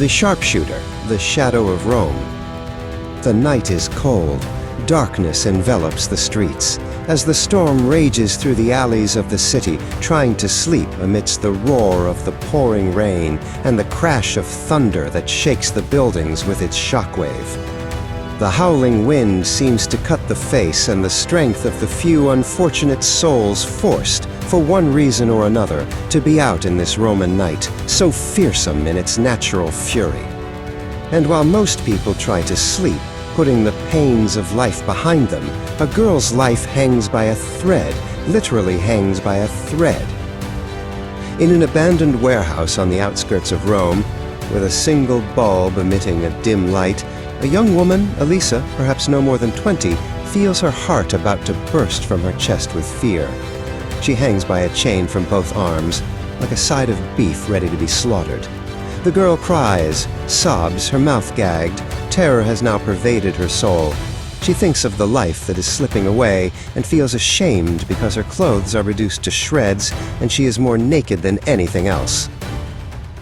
The Sharpshooter, the shadow of Rome. The night is cold. Darkness envelops the streets, as the storm rages through the alleys of the city, trying to sleep amidst the roar of the pouring rain and the crash of thunder that shakes the buildings with its shockwave. The howling wind seems to cut the face and the strength of the few unfortunate souls forced, for one reason or another, to be out in this Roman night, so fearsome in its natural fury. And while most people try to sleep, putting the pains of life behind them, a girl's life hangs by a thread, literally hangs by a thread. In an abandoned warehouse on the outskirts of Rome, with a single bulb emitting a dim light, a young woman, Elisa, perhaps no more than 20, feels her heart about to burst from her chest with fear. She hangs by a chain from both arms, like a side of beef ready to be slaughtered. The girl cries, sobs, her mouth gagged. Terror has now pervaded her soul. She thinks of the life that is slipping away and feels ashamed because her clothes are reduced to shreds and she is more naked than anything else.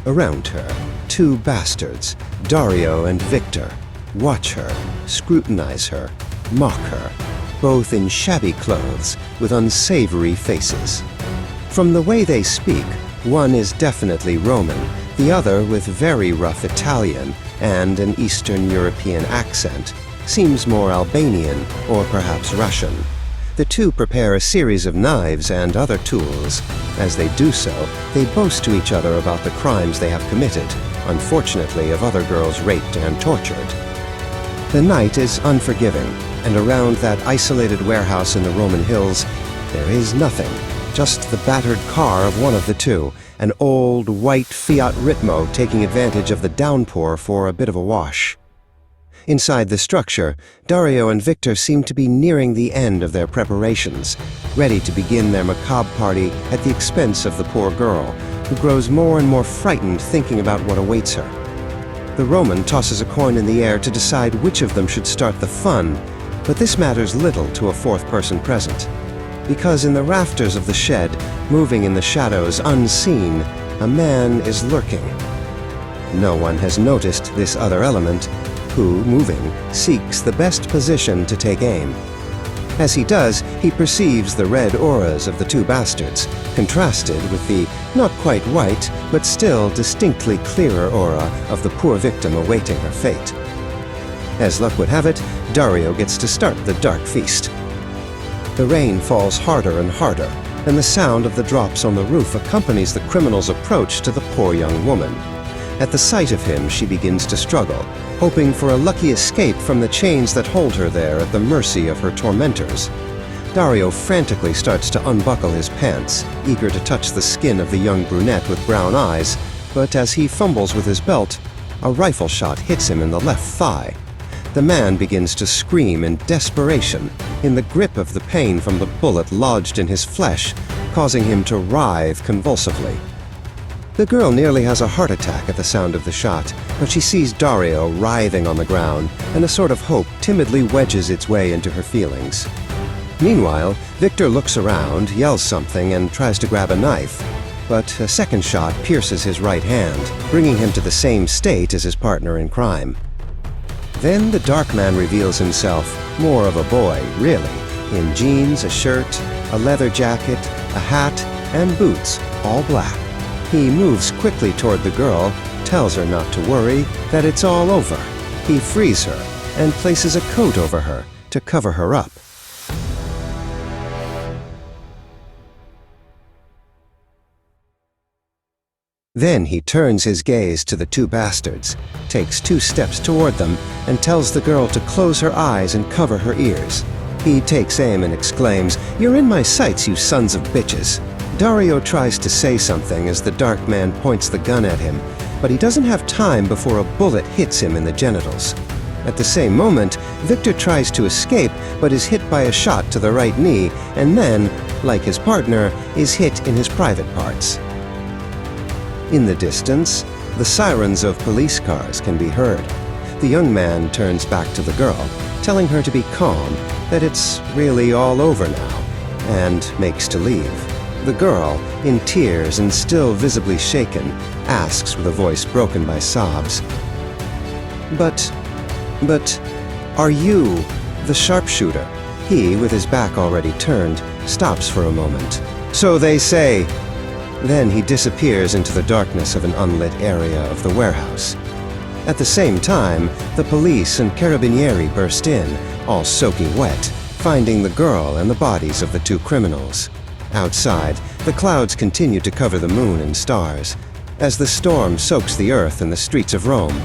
Around her, two bastards, Dario and Victor, watch her, scrutinize her, mock her, both in shabby clothes with unsavory faces. From the way they speak, one is definitely Roman, the other with very rough Italian and an Eastern European accent, seems more Albanian or perhaps Russian. The two prepare a series of knives and other tools. As they do so, they boast to each other about the crimes they have committed, unfortunately of other girls raped and tortured. The night is unforgiving, and around that isolated warehouse in the Roman hills, there is nothing, just the battered car of one of the two, an old white Fiat Ritmo taking advantage of the downpour for a bit of a wash. Inside the structure, Dario and Victor seem to be nearing the end of their preparations, ready to begin their macabre party at the expense of the poor girl, who grows more and more frightened thinking about what awaits her. The Roman tosses a coin in the air to decide which of them should start the fun, but this matters little to a fourth person present. Because in the rafters of the shed, moving in the shadows unseen, a man is lurking. No one has noticed this other element, who, moving, seeks the best position to take aim. As he does, he perceives the red auras of the two bastards, contrasted with the not quite white, but still distinctly clearer aura of the poor victim awaiting her fate. As luck would have it, Dario gets to start the dark feast. The rain falls harder and harder, and the sound of the drops on the roof accompanies the criminal's approach to the poor young woman. At the sight of him, she begins to struggle, hoping for a lucky escape from the chains that hold her there at the mercy of her tormentors. Dario frantically starts to unbuckle his pants, eager to touch the skin of the young brunette with brown eyes, but as he fumbles with his belt, a rifle shot hits him in the left thigh. The man begins to scream in desperation, in the grip of the pain from the bullet lodged in his flesh, causing him to writhe convulsively. The girl nearly has a heart attack at the sound of the shot, but she sees Dario writhing on the ground, and a sort of hope timidly wedges its way into her feelings. Meanwhile, Victor looks around, yells something, and tries to grab a knife, but a second shot pierces his right hand, bringing him to the same state as his partner in crime. Then the dark man reveals himself, more of a boy, really, in jeans, a shirt, a leather jacket, a hat, and boots, all black. He moves quickly toward the girl, tells her not to worry, that it's all over. He frees her and places a coat over her to cover her up. Then he turns his gaze to the two bastards, takes 2 steps toward them, and tells the girl to close her eyes and cover her ears. He takes aim and exclaims, "You're in my sights, you sons of bitches." Dario tries to say something as the dark man points the gun at him, but he doesn't have time before a bullet hits him in the genitals. At the same moment, Victor tries to escape, but is hit by a shot to the right knee, and then, like his partner, is hit in his private parts. In the distance, the sirens of police cars can be heard. The young man turns back to the girl, telling her to be calm, that it's really all over now, and makes to leave. The girl, in tears and still visibly shaken, asks with a voice broken by sobs, But, are you the sharpshooter?" He, with his back already turned, stops for a moment. "So they say." Then he disappears into the darkness of an unlit area of the warehouse. At the same time, the police and carabinieri burst in, all soaking wet, finding the girl and the bodies of the two criminals. Outside, the clouds continue to cover the moon and stars. As the storm soaks the earth and the streets of Rome,